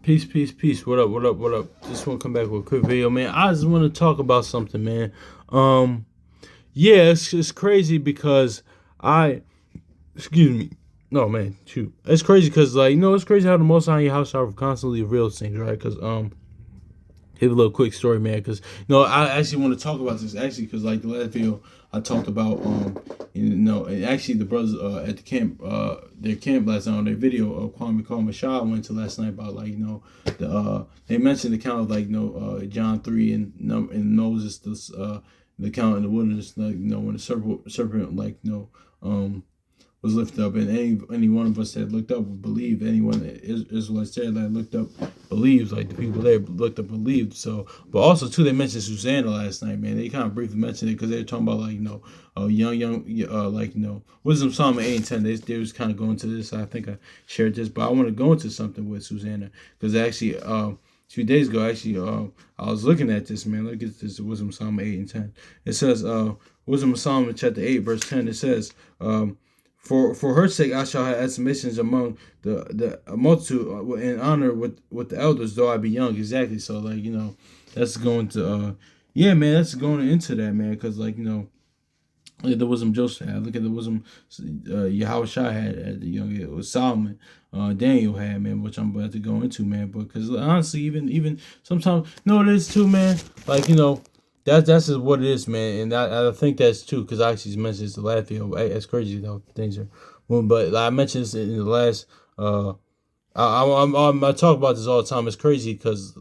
Peace, peace, peace. What up, what up, what up? Just want to come back with a quick video, man. I just want to talk about something, man. Um, yeah, it's crazy because I, excuse me. No, man, shoot. It's crazy because, like, it's crazy how the Most High in your house are constantly reveals things, right? Because, give a little quick story, man, because I actually want to talk about this actually because like the last video I talked about and actually the brothers at the camp their camp last night on their video Kwame Call Mashah went to last night about like they mentioned the count of like John 3 and Moses the count in the wilderness like when the serpent like was lifted up, and any one of us that looked up would believe. Anyone that Israelites there that looked up believes, like the people there looked up believed. So, but also too, they mentioned Susanna last night, man. They kind of briefly mentioned it because they were talking about like Wisdom Psalm 8 and 10. They was kind of going to this. I think I shared this, but I want to go into something with Susanna because actually a few days ago, actually I was looking at this, man. Look at this Wisdom Psalm 8 and 10. It says Wisdom Psalm chapter 8 verse 10. It says For her sake I shall have estimations among the multitude in honor with the elders, though I be young. Exactly. So like that's going to yeah, man, that's going into that, man, because like look at the wisdom Joseph had. Look at the wisdom Yahushua had at the young. It was Solomon, Daniel had, man, which I'm about to go into, man. But because honestly, even sometimes, it is too, man. Like that's just what it is, man. And I think that's too because I actually mentioned this the last video. It's crazy how things are moving, but like, I mentioned this in the last. I talk about this all the time. It's crazy because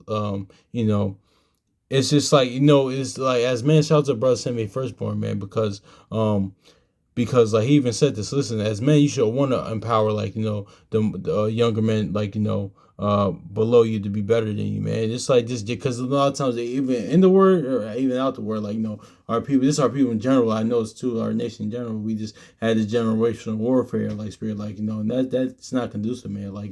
it's just like it's like as man shouts out brother send me firstborn, man, because like he even said this. Listen, as men, you should want to empower like the younger men like below you to be better than you, man. It's like this because a lot of times they even in the word or even out the word like our people. This is our people in general. I know it's too our nation in general. We just had this generational warfare like spirit like and that's not conducive, man. Like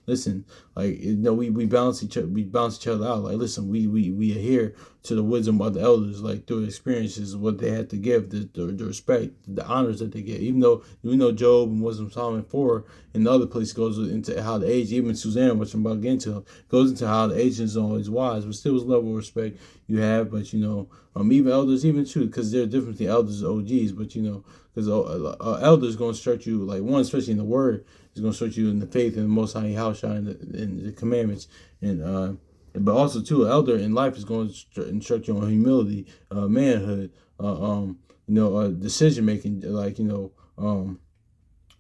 listen, like we balance each other out. Like listen, we adhere to the wisdom of the elders, like through experiences, what they had to give, the respect, the honors that they get. Even though we know Job and Wisdom Solomon 4 and the other place goes into how the age, even Susanna, which I'm about to get into, goes into how the age is always wise, but still is level of respect you have. But even elders, even too, because they're different than elders and OGs, but because elders going to instruct you, like one, especially in the word, is going to instruct you in the faith and the Most High House and the commandments, and but also too, an elder in life is going to instruct you on humility, manhood, decision making, like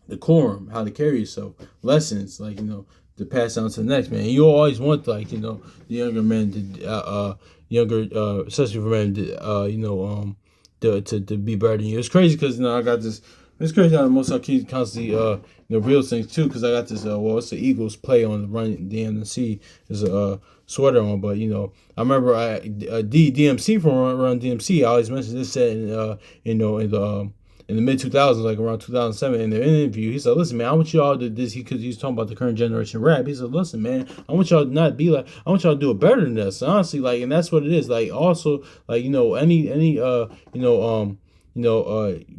decorum, how to carry yourself, lessons, like to pass down to the next man. And you always want like the younger men to especially for men to be better than you. It's crazy because I got this. It's crazy how the Most High keeps constantly real things too, because I got this it's the Eagles play on the run DMC is a sweater on, but I remember DMC from Run DMC. I always mentioned this set in the mid 2000s, like around 2007, in their interview, he said, "Listen, man, I want y'all to this." Because he's talking about the current generation rap. He said, "Listen, man, I want y'all to not be like. I want y'all to do it better than this." Honestly, like, and that's what it is. Like, also, like any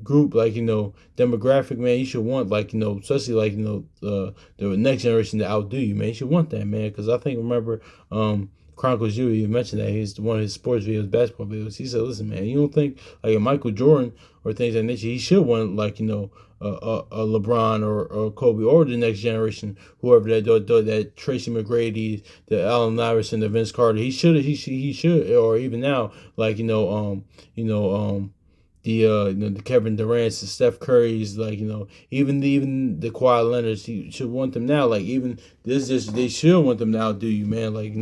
group like demographic, man, you should want like especially like the next generation to outdo you, man. You should want that, man, because I think remember Chronicles U, he mentioned that he's one of his sports videos, basketball videos. He said, "Listen, man, you don't think like a Michael Jordan or things like that nature, he should want like a LeBron or Kobe or the next generation, whoever that Tracy McGrady, the Allen Iverson, the Vince Carter. He should, or even now, like the Kevin Durant's, the Steph Curry's, like even the Kawhi Leonard's, he should want them now. Like even they should want them to outdo you, man. Like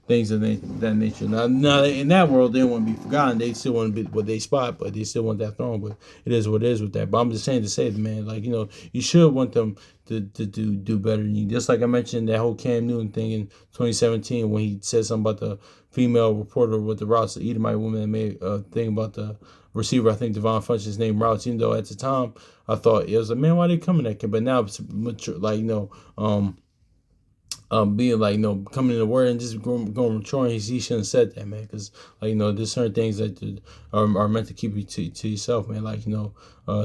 things of that nature. Now in that world, they don't want to be forgotten. They still want to be what they spot, but they still want that throne. But it is what it is with that. But I'm just saying to say, man, like you should want them to do better than you. Just like I mentioned that whole Cam Newton thing in 2017 when he said something about the female reporter with the routes, the Edomite woman that made a thing about the receiver, I think Devon Funch's name routes, even though at the time I thought it was like, man, why they coming at him? But now it's mature, like being like coming in the word and just going maturing, he shouldn't have said that, man, because like there's certain things that are meant to keep you to yourself, man. Like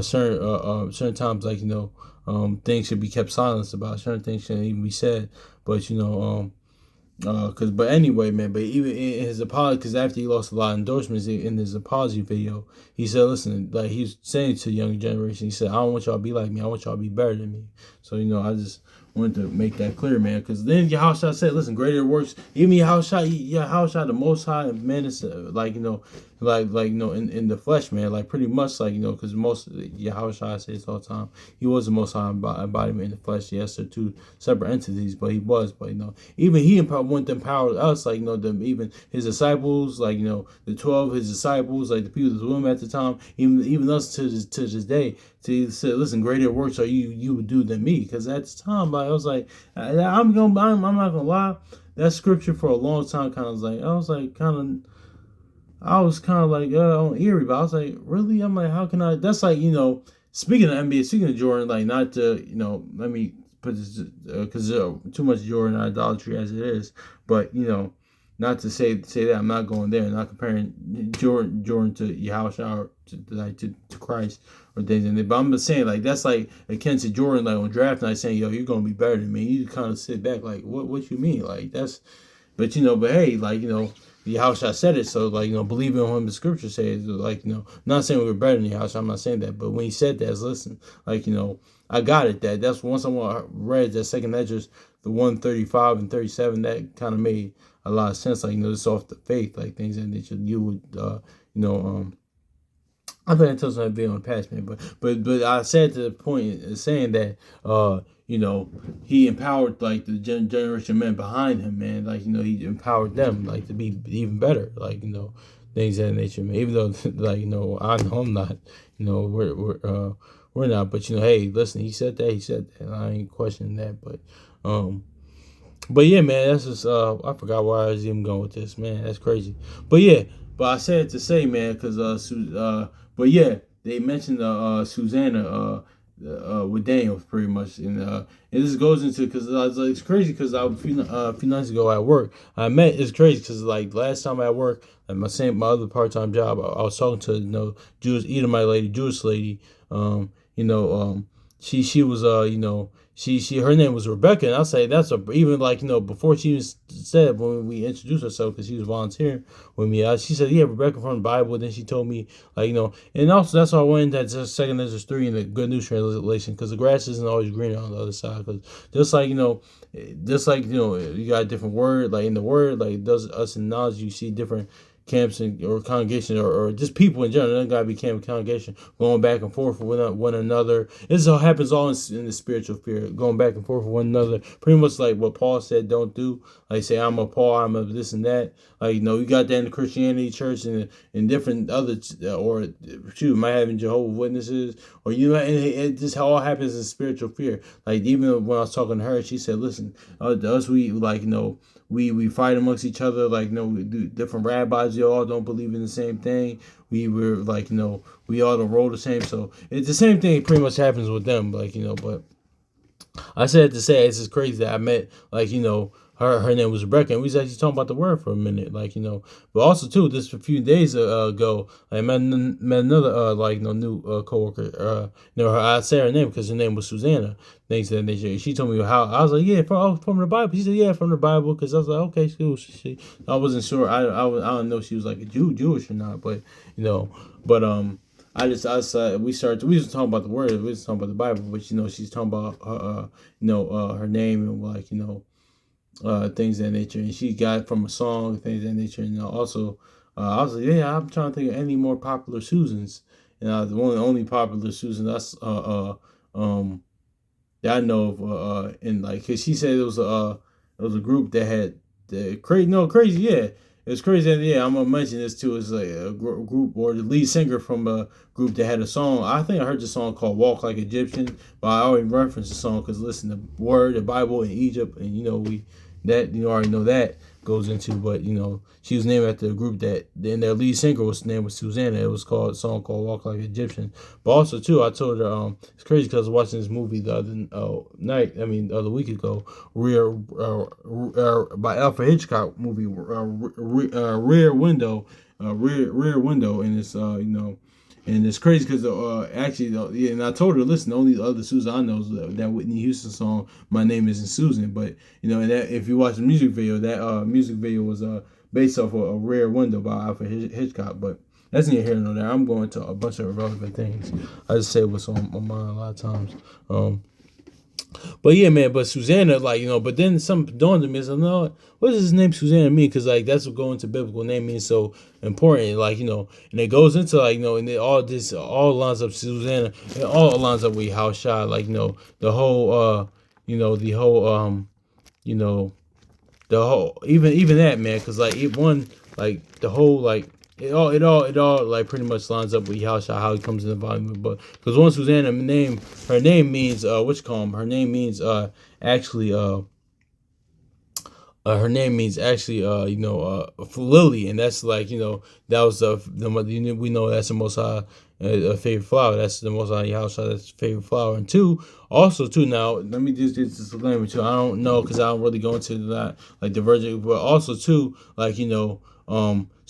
certain times, like things should be kept silence about. Certain things shouldn't even be said, but But anyway, man. But even in his apology, because after he lost a lot of endorsements in his apology video, he said, "Listen, like he's saying to the younger generation, he said, I don't want y'all to be like me. I want y'all to be better than me." So I just wanted to make that clear, man. Because then Yahushua said, "Listen, greater works." Even Yahushua, the Most High, man, is like in the flesh, man. Like pretty much, like because most Yahushua says all the time, he was the Most High embodiment in the flesh. Yes, they're two separate entities, but he was, but even he wanted to empower us, like them, even his disciples, like the 12, his disciples, like the people that was with him at the time, even us to this day, to say, listen, greater works are you would do than me, because at the time, like I was like, I'm not gonna lie, that scripture for a long time kind of was like, I was kind of like on eerie, but I was like, really? I'm like, how can I? That's like speaking of NBA, speaking of Jordan, like not to let me put this because too much Jordan idolatry as it is, but not to say that I'm not going there, not comparing Jordan to Yahushua or to Christ or things in it. But I'm just saying like that's like akin to Jordan like on draft night saying, yo, you're gonna be better than me. You kind of sit back like, what you mean? Like that's, but but hey, like Yahushua said it, so like believe in him. The scripture says like not saying we were better than Yahushua. I'm not saying that, but when he said that, listen, like I got it. That's once I read that second Esdras, the 135 and 37, that kind of made a lot of sense. Like it's off the faith, like things that you would I think I told some video in the past, man, but I said to the point saying that he empowered like the generation men behind him, man. Like he empowered them like to be even better, like things of that nature, man. Even though like I know I'm not, we're not, but hey, listen, he said that. I ain't questioning that, but yeah, man, that's just I forgot where I was even going with this, man. That's crazy. But yeah, but I said to say, man, because but yeah, they mentioned Susanna with Daniel pretty much, and this goes into because I was like, it's crazy because a few nights ago at work it's crazy because like last time at work at my other part-time job I was talking to Jewish lady, she was she her name was Rebecca, and I'll say that's even like before she was said when we introduced herself because she was volunteering with me. She said, yeah, Rebecca from the Bible. Then she told me like and also that's why I went into that second Ezra 3 in the Good News translation, because the grass isn't always greener on the other side. Because you got a different word, like in the word, like does us in knowledge, you see different camps or congregation or just people in general. It doesn't gotta be camp congregation going back and forth with one another. This all happens all in the spiritual sphere, going back and forth with one another. Pretty much like what Paul said, don't do. Like say I'm a Paul, I'm a this and that. Like you got that in the Christianity church and different other or shoot, might have in Jehovah's Witnesses or and it just all happens in spiritual fear. Like even when I was talking to her, she said, listen, us we like we fight amongst each other, like we do different rabbis, we all don't believe in the same thing. We were like we all don't roll the same, so it's the same thing pretty much happens with them, like but I said to say it's just crazy that I met like her name was Rebecca, and we was actually talking about the word for a minute, like but also too just a few days ago I met another new coworker, I said her name because her name was Susanna, things of that nature. She told me how I was like, yeah, from the Bible. She said, yeah, from the Bible, because I was like, okay, cool. I wasn't sure. I don't know if she was like a Jewish or not, but but we was talking about the word, we was talking about the Bible, but she's talking about her name and like things of that nature, and she got it from a song, things of that nature, and also I was like, yeah, I'm trying to think of any more popular Susans, and the only popular Susan that's that I know of and like cause she said it was a group that had crazy, yeah. It's crazy, and yeah, I'm gonna mention this too. It's like a group or the lead singer from a group that had a song. I think I heard the song called "Walk Like Egyptian," but I already referenced the song because listen, the word, the Bible in Egypt, and we that already know that goes into. But she was named after a group that then their lead singer was named was Susanna. It was called a song called "Walk Like Egyptian." But also too, I told her it's crazy because I was watching this movie the other week ago, by Alfred Hitchcock movie, Rear Window, Rear Window, and it's And it's crazy because actually, yeah, and I told her, listen, the only other Susan I know is that Whitney Houston song, "My Name Isn't Susan." But and that if you watch the music video, that music video was based off a Rare Window by Alfred Hitchcock. But that's neither here nor there. I'm going to a bunch of irrelevant things. I just say what's on my mind a lot of times. But yeah, man. But Susanna, but then some dawned on me. So, no, what does his name Susanna mean? Because that's what going to biblical name means so important. And it goes into and all lines up Susanna, and all lines up with how shy. The whole, the whole, you know, the whole even that, man. Because the whole it all pretty much lines up with how he comes in the volume of the book. Because one Susanna her name means what you call him? Her name means actually her name means actually lily, and that's that was we know that's the most high favorite flower. That's the most high Yahushua, that's favorite flower. And two, also too, now let me just get this disclaimer too. I don't know because I don't really go into that the virgin, but also too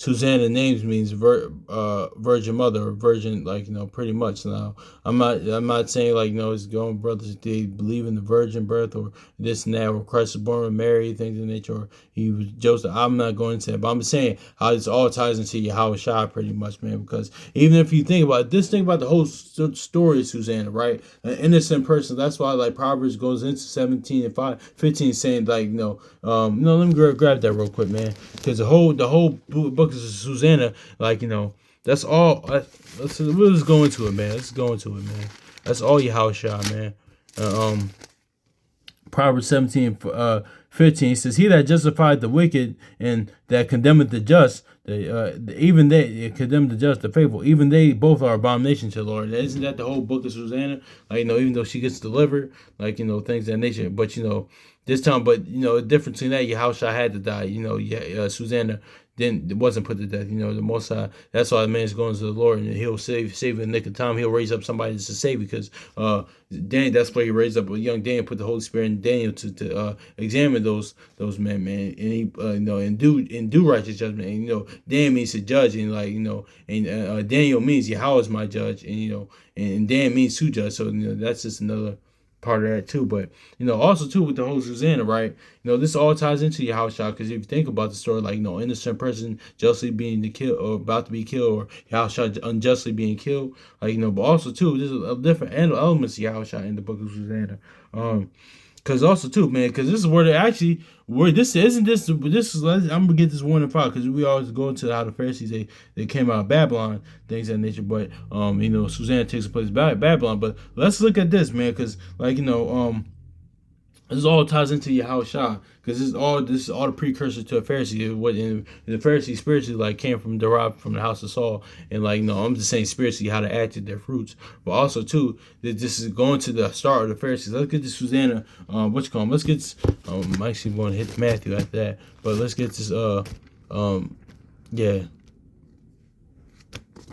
Susanna names means virgin mother or virgin, pretty much. Now I'm not saying it's going brothers they believe in the virgin birth or this and that, or Christ was born with Mary, things of nature, or he was Joseph. I'm not going into that, but I'm saying how this all ties into Yahweh pretty much, man. Because even if you think about the whole story of Susanna, right? An innocent person. That's why Proverbs goes into 17 and 15 saying let me grab that real quick, man, because the whole book is Susanna, that's all. We'll just go into it, man. Let's go into it, man. That's all Yahushua, man. Proverbs 17, 15 says, "He that justified the wicked and that condemneth the just, even they condemn the just, the faithful, even they both are abomination to the Lord." Isn't that the whole book of Susanna? Even though she gets delivered, things of that nature. But this time, the difference in that, Yahushua had to die. Susanna wasn't put to death. The Most High. That's why the man's going to the Lord, and He'll save in the nick of time. He'll raise up somebody to save, because Daniel. That's why He raised up a young Daniel, put the Holy Spirit in Daniel to examine those men, man, and he and do righteous judgment. And Dan means to judge, and and Daniel means Yahweh is my judge, and Dan means to judge. So that's just another part of that too. But also too, with the whole Susanna, right? This all ties into Yahushua, because if you think about the story, innocent person justly being killed or about to be killed, or Yahushua unjustly being killed, but also too, there's a different elements of Yahushua in the book of Susanna. Because also too, man, because this is where this isn't this is. I'm gonna get this 1 and 5, because we always go into how the Pharisees they came out of Babylon, things of that nature. But Susanna takes a place by Babylon. But let's look at this, man, because this all ties into Yahushua, because this is all the precursor to a Pharisee. What in the Pharisees spiritually came derived from the house of Saul, and I'm just saying spiritually how they acted, their fruits. But also too, that this is going to the start of the Pharisees. Let's get this Susanna. Let's get. I'm actually going to hit Matthew after that, but let's get this. Yeah.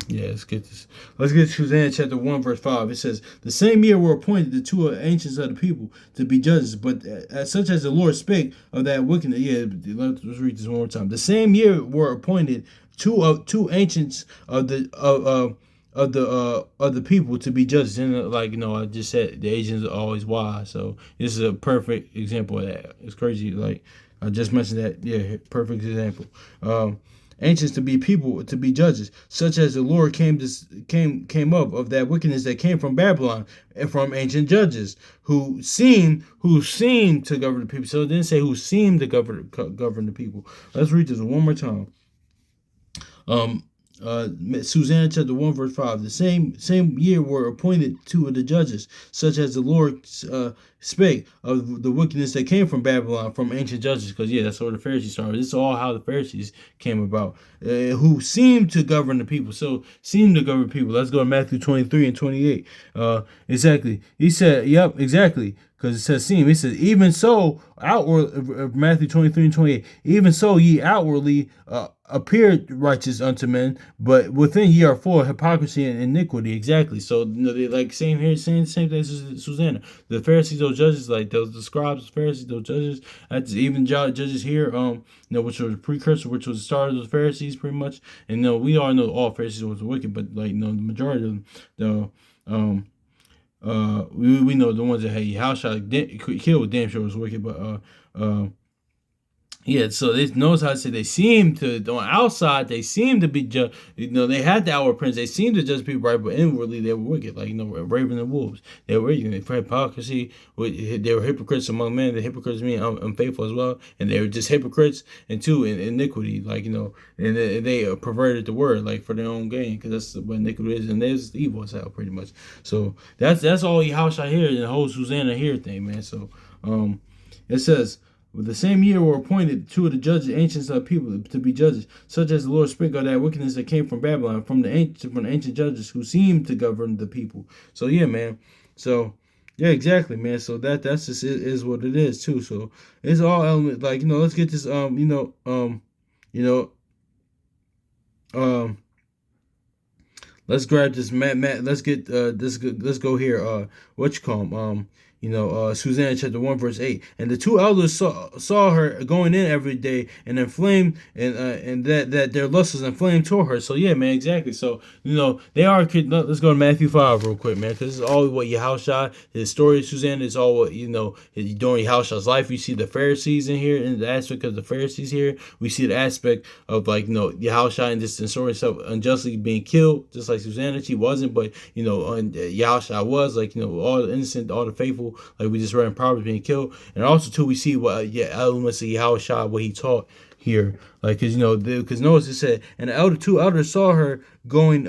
Yeah, let's get this. Let's get Susanna chapter 1, verse 5. It says, "The same year were appointed the two ancients of the people to be judges, but as such as the Lord spake of that wickedness." Yeah, let's read this one more time. "The same year were appointed two ancients of the people to be judges." And I just said the agents are always wise. So this is a perfect example of that. It's crazy. I just mentioned that. Yeah, perfect example. Ancients to be people, to be judges, such as the Lord came up of that wickedness that came from Babylon and from ancient judges, who seemed to govern the people. So it didn't say who seemed to govern the people. Let's read this one more time. Susanna chapter 1 verse 5. "The same year were appointed two of the judges, such as the Lord spake of the wickedness that came from Babylon, from ancient judges." Because that's where the Pharisees started. This is all how the Pharisees came about, who seemed to govern the people. So seemed to govern people. Let's go to Matthew 23 and 28. Exactly. He said, "Yep, exactly." Because it says seem. It says, "Even so, outward," Matthew 23 and 28. "Even so, ye outwardly appear righteous unto men, but within ye are full of hypocrisy and iniquity." Exactly. So they same here, same thing as Susanna. The Pharisees or those judges, like those the scribes, Pharisees, those judges, even judges here, which was a precursor, which was the start of the Pharisees, pretty much. And we all know all Pharisees was wicked, but like the majority of them, the we know the ones that had Yahushua killed damn sure was wicked, but yeah, so they notice how I say they seem to on the outside they seem to be just they had the outward appearance, they seem to just be right, but inwardly they were wicked, like raven and wolves. They were for hypocrisy. They were hypocrites among men. The hypocrites mean unfaithful as well, and they were just hypocrites, and two in iniquity, like and they perverted the word like for their own gain, because that's what iniquity is, and there's evil as hell pretty much. So that's all Yahushua here and the whole Susanna here thing, man. So it says. With the same year were appointed two of the judges, ancients of people, to be judges, such as the Lord spake of that wickedness that came from Babylon, from the ancient judges who seemed to govern the people. So yeah, man. So yeah, exactly, man. So that's just is what it is too. So it's all element like let's get this let's grab this Matt. Let's get this. Let's go here. What you call 'em? Susanna chapter 1 verse 8, and the two elders saw her going in every day and inflamed, and that their lust was inflamed toward her. So yeah, man, exactly. So they are. Let's go to Matthew 5 real quick, man, because this is all what Yahushua, his story of Susanna is all what during Yahushua's life. We see the Pharisees in here, in the aspect of the Pharisees here. We see the aspect of Yahushua and this story itself unjustly being killed, just like Susanna. She wasn't, but Yahushua was, all the innocent, all the faithful, like we just read in Proverbs, being killed. And also too, we see what elements of Yahushua, what he taught here, like because notice it said, and the two elders saw her going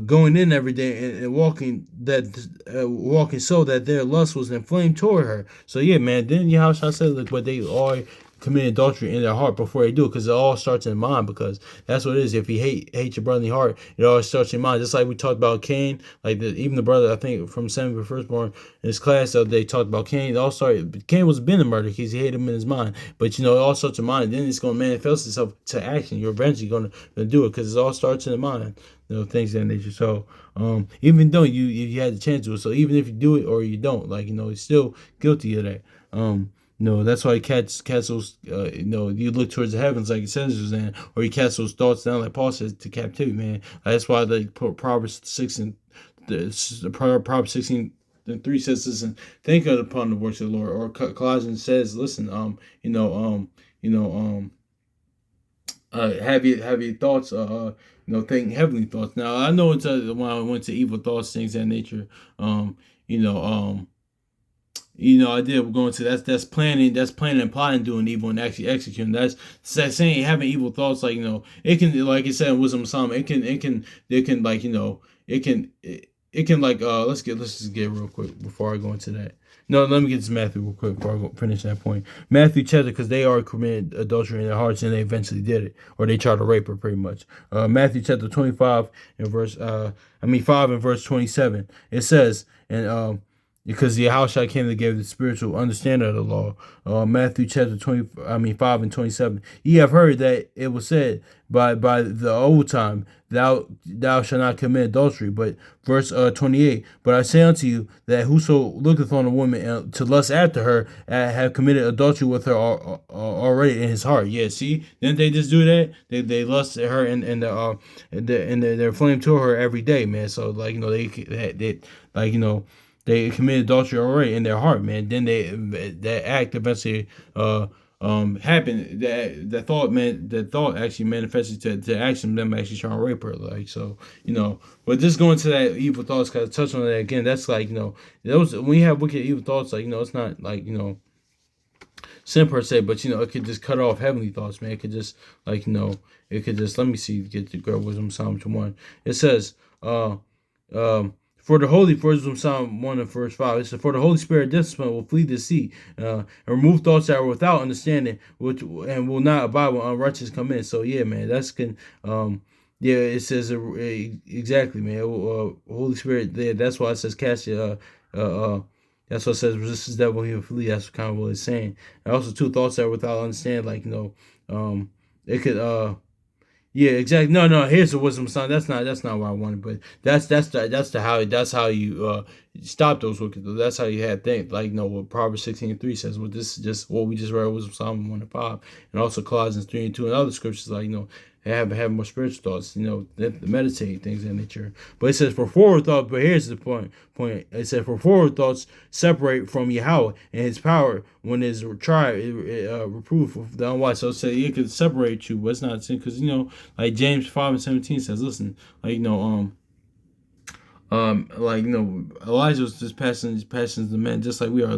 going in every day and walking so that their lust was inflamed toward her. So yeah, man, then Yahushua said, look, but they are commit adultery in their heart before they do it, because it all starts in the mind, because that's what it is. If you hate your brother in your heart, it all starts in your mind. Just like we talked about Cain, even the brother, I think from Samuel firstborn in his class, they talked about Cain. It all started, Cain was been a murderer because he hated him in his mind, but it all starts in mind, and then it's going to manifest itself to action. You're eventually going to do it, because it all starts in the mind, things of that nature. So even though you had the chance to do it, so even if you do it or you don't, you're still guilty of that. That's why he casts those, you look towards the heavens, like it says, Susanna, or he casts those thoughts down, like Paul says, to captivity, man. That's why they put Proverbs 6 and Proverbs 16:3 says, listen, think upon the works of the Lord. Or Colossians says, listen, have your thoughts, think heavenly thoughts. Now I know when I went to evil thoughts, things of that nature, I did go into that's planning and plotting, doing evil and actually executing. That's saying having evil thoughts, it can, like it said in Wisdom of Solomon, it can let's just get real quick before I go into that. No, let me get to Matthew real quick before I go finish that point. Matthew chapter, because they already committed adultery in their hearts and they eventually did it, or they tried to rape her pretty much. Matthew chapter 25 and verse 5 and verse 27. It says, and because Yahushua came to give the spiritual understanding of the law. Matthew chapter 5 and 27. Ye have heard that it was said by the old time, thou shalt not commit adultery. But verse 28. But I say unto you that whoso looketh on a woman to lust after her have committed adultery with her already in his heart. Yeah, see, didn't they just do that? They lust at her and they're flame to her every day, man. So they committed adultery already in their heart, man. Then that act eventually happened. That thought actually manifested to action. Them actually trying to rape her, But just going to that evil thoughts, cause I touch on that again. That's those when you have wicked evil thoughts, it's not sin per se, but it could just cut off heavenly thoughts, man. It could just it could just, let me see, get the girl wisdom Psalm 1. It says for wisdom Psalm 1 and verse 5, it says, for the Holy Spirit discipline will flee deceit, and remove thoughts that are without understanding, and will not abide when unrighteous come in. So yeah, man, it says exactly, man. Holy Spirit, that's why it says cast your that's what it says, resist the devil, he will flee. That's kind of what it's saying. And also two thoughts that are without understanding, it could yeah, exactly. No. Here's the wisdom sign. That's not what I wanted, but that's how you stop those wicked thoughts. That's how you had think. Like, what Proverbs 16:3 says. Well, this is just what we just read was Psalm 1:5, and also Colossians 3:2, and other scriptures like have more spiritual thoughts. Meditate things in nature. But it says for forward thought. But here's the point. It said for forward thoughts separate from Yahweh and His power when it's tried, reproof of the unwise. So say it could separate you, but it's not sin because like James 5:17 says, listen, Elijah was just passing the men just like we are.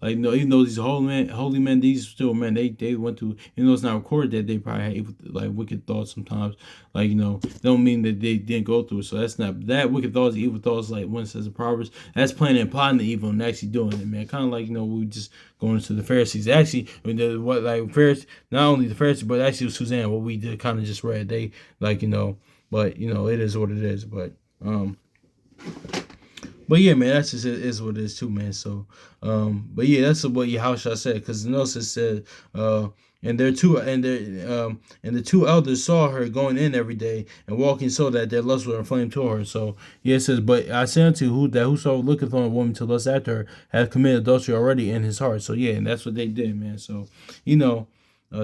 Even though these holy men, these still men, they went through. It's not recorded that they probably had wicked thoughts sometimes. Don't mean that they didn't go through it. So that's not that wicked thoughts, evil thoughts. Like one says in Proverbs, that's planning and plotting the evil and actually doing it, man. Kind of we just going into the Pharisees. Actually, Pharisees, not only the Pharisees, but actually Susanna, what we did kind of just read. They but it is what it is. But yeah, man, that's just is what it is too, man. So, but yeah, that's what Yahushua said, because notice it said, and the two elders saw her going in every day and walking, so that their lust was inflamed to her. So yeah, it says, but I say unto you that whoso looketh on a woman to lust after her hath committed adultery already in his heart. So yeah, and that's what they did, man. So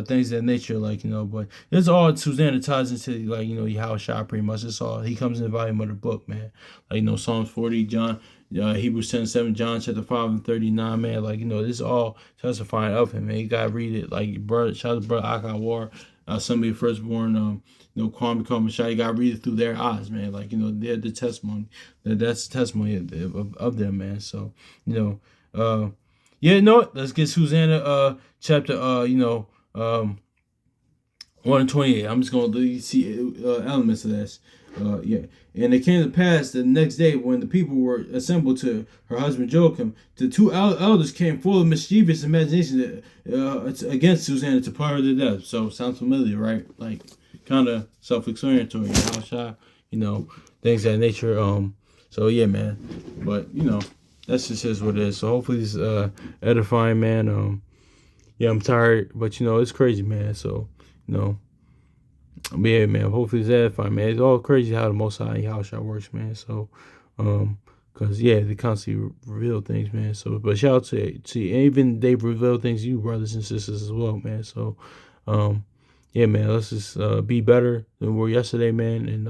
things of that nature, but it's all Susanna ties into Yahushua pretty much. It's all he comes in the volume of the book, man. Psalms 40, John, Hebrews 10:7, John chapter 5:39, man. This all testifying of him, man. You gotta read it, brother. Shout out to brother Akar War, somebody firstborn, Kwame Mashai. You gotta read it through their eyes, man. They're the testimony. That's the testimony of them, man. So let's get Susanna chapter 1:28. I'm just gonna see elements of this. And it came to pass the next day when the people were assembled to her husband Joachim, the two elders came full of mischievous imagination against Susanna to put her to death. So sounds familiar, right? Kind of self-explanatory. Things of that nature. So yeah, man. But that's just what it is. So hopefully it's edifying, man. Yeah, I'm tired, but it's crazy, man. So yeah, man. Hopefully it's edifying, man. It's all crazy how the Most High and Yahushua works, man. So, because they constantly reveal things, man. So, but shout out to even they've revealed things to you, brothers and sisters, as well, man. So, yeah, man. Let's just be better than we were yesterday, man, and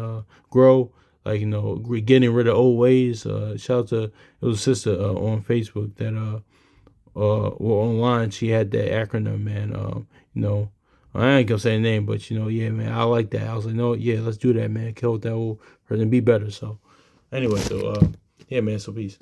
grow. Getting rid of old ways. Shout out to it was a sister on Facebook that online. She had that acronym, man. I ain't gonna say the name, but yeah, man, I like that. I was like, no, yeah, let's do that, man. Kill that old person, be better. So, anyway, yeah, man. So peace.